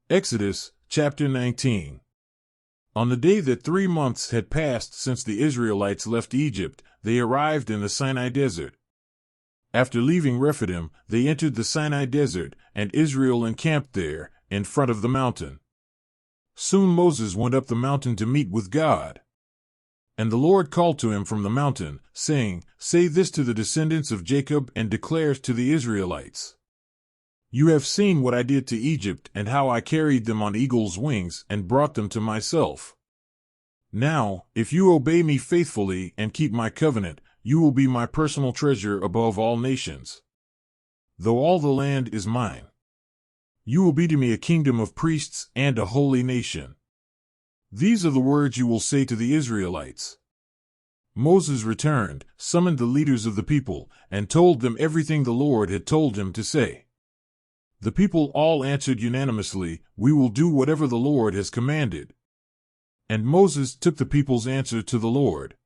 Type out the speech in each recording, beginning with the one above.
Exodus chapter 19. On the day that 3 months had passed since the Israelites left Egypt, they arrived in the Sinai desert. After leaving Rephidim, they entered the Sinai desert, and Israel encamped there, in front of the mountain. Soon Moses went up the mountain to meet with God. And the Lord called to him from the mountain, saying, "Say this to the descendants of Jacob and declare to the Israelites. You have seen what I did to Egypt and how I carried them on eagle's wings and brought them to myself. Now, if you obey me faithfully and keep my covenant, you will be my personal treasure above all nations. Though all the land is mine, you will be to me a kingdom of priests and a holy nation. These are the words you will say to the Israelites." Moses returned, summoned the leaders of the people, and told them everything the Lord had told him to say. The people all answered unanimously, "We will do whatever the Lord has commanded." And Moses took the people's answer to the Lord.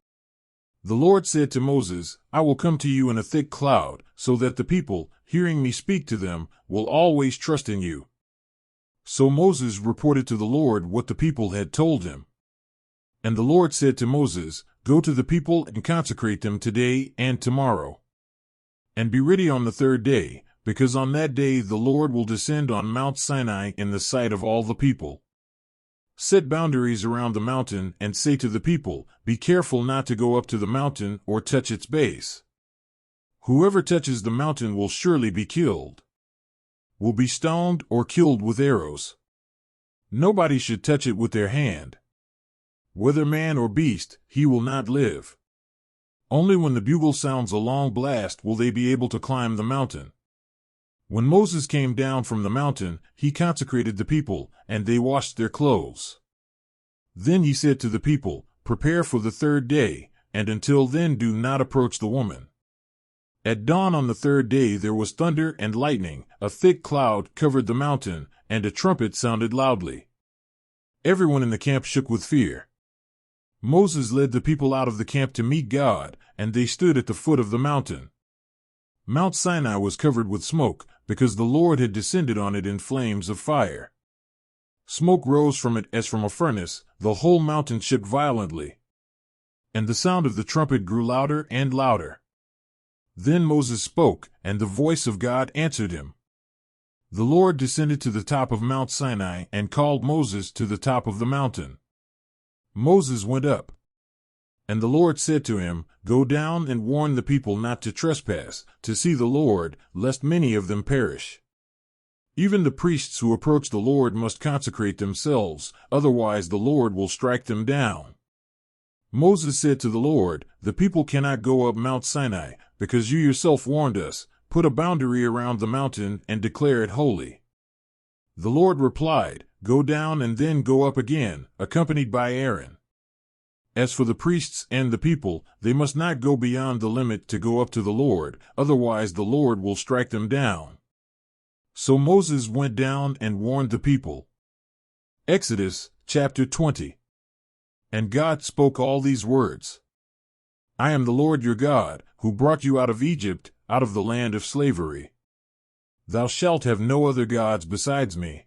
The Lord said to Moses, "I will come to you in a thick cloud, so that the people, hearing me speak to them, will always trust in you." So Moses reported to the Lord what the people had told him. And the Lord said to Moses, "Go to the people and consecrate them today and tomorrow. And be ready on the third day, because on that day the Lord will descend on Mount Sinai in the sight of all the people. Set boundaries around the mountain and say to the people, 'Be careful not to go up to the mountain or touch its base. Whoever touches the mountain will surely be killed, will be stoned or killed with arrows. Nobody should touch it with their hand. Whether man or beast, he will not live. Only when the bugle sounds a long blast will they be able to climb the mountain.'" When Moses came down from the mountain, he consecrated the people, and they washed their clothes. Then he said to the people, "Prepare for the third day, and until then do not approach the woman." At dawn on the third day there was thunder and lightning, a thick cloud covered the mountain, and a trumpet sounded loudly. Everyone in the camp shook with fear. Moses led the people out of the camp to meet God, and they stood at the foot of the mountain. Mount Sinai was covered with smoke, because the Lord had descended on it in flames of fire. Smoke rose from it as from a furnace, the whole mountain shook violently. And the sound of the trumpet grew louder and louder. Then Moses spoke, and the voice of God answered him. The Lord descended to the top of Mount Sinai and called Moses to the top of the mountain. Moses went up. And the Lord said to him, "Go down and warn the people not to trespass, to see the Lord, lest many of them perish. Even the priests who approach the Lord must consecrate themselves, otherwise the Lord will strike them down." Moses said to the Lord, "The people cannot go up Mount Sinai, because you yourself warned us. Put a boundary around the mountain and declare it holy." The Lord replied, "Go down and then go up again, accompanied by Aaron. As for the priests and the people, they must not go beyond the limit to go up to the Lord, otherwise the Lord will strike them down." So Moses went down and warned the people. Exodus chapter 20. And God spoke all these words. "I am the Lord your God, who brought you out of Egypt, out of the land of slavery. Thou shalt have no other gods besides me.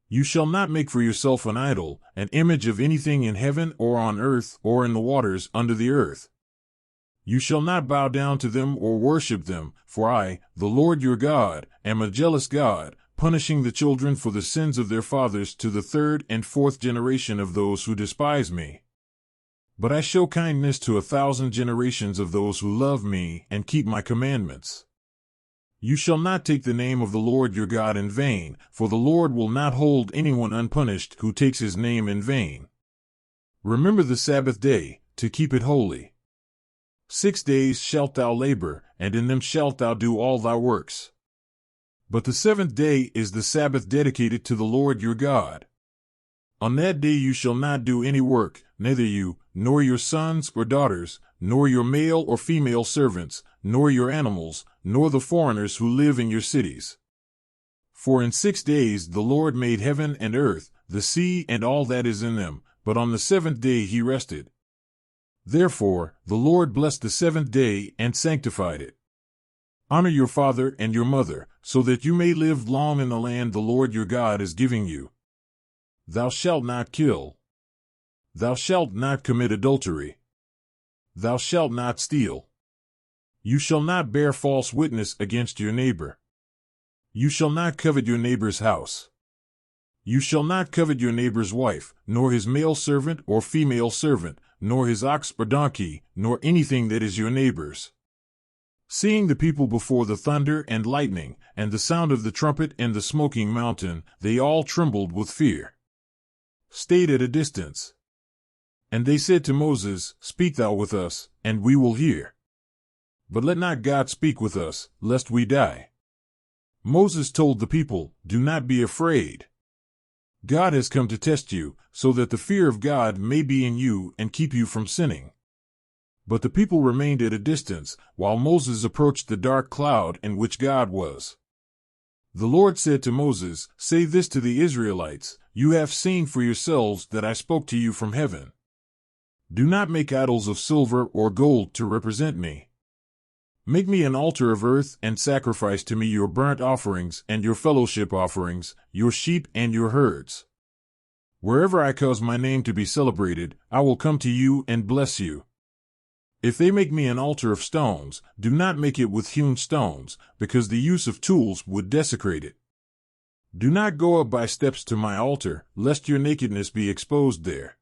You shall not make for yourself an idol, an image of anything in heaven or on earth or in the waters under the earth. You shall not bow down to them or worship them, for I, the Lord your God, am a jealous God, punishing the children for the sins of their fathers to the third and fourth generation of those who despise me. But I show kindness to 1,000 generations of those who love me and keep my commandments. You shall not take the name of the Lord your God in vain, for the Lord will not hold anyone unpunished who takes his name in vain. Remember the Sabbath day, to keep it holy. 6 days shalt thou labor, and in them shalt thou do all thy works. But the seventh day is the Sabbath dedicated to the Lord your God. On that day you shall not do any work, neither you, nor your sons or daughters, nor your male or female servants, nor your animals, nor the foreigners who live in your cities. For in 6 days the Lord made heaven and earth, the sea and all that is in them, but on the seventh day he rested. Therefore the Lord blessed the seventh day and sanctified it. Honor your father and your mother, so that you may live long in the land the Lord your God is giving you. Thou shalt not kill. Thou shalt not commit adultery. Thou shalt not steal. You shall not bear false witness against your neighbor. You shall not covet your neighbor's house. You shall not covet your neighbor's wife, nor his male servant or female servant, nor his ox or donkey, nor anything that is your neighbor's. Seeing the people before the thunder and lightning, and the sound of the trumpet and the smoking mountain, they all trembled with fear. Stayed at a distance. And they said to Moses, Speak thou with us, and we will hear. But let not God speak with us, lest we die. Moses told the people, Do not be afraid. God has come to test you, so that the fear of God may be in you and keep you from sinning. But the people remained at a distance, while Moses approached the dark cloud in which God was. The Lord said to Moses, Say this to the Israelites, You have seen for yourselves that I spoke to you from heaven. Do not make idols of silver or gold to represent me. Make me an altar of earth and sacrifice to me your burnt offerings and your fellowship offerings, your sheep and your herds. Wherever I cause my name to be celebrated, I will come to you and bless you. If they make me an altar of stones, do not make it with hewn stones, because the use of tools would desecrate it. Do not go up by steps to my altar, lest your nakedness be exposed there.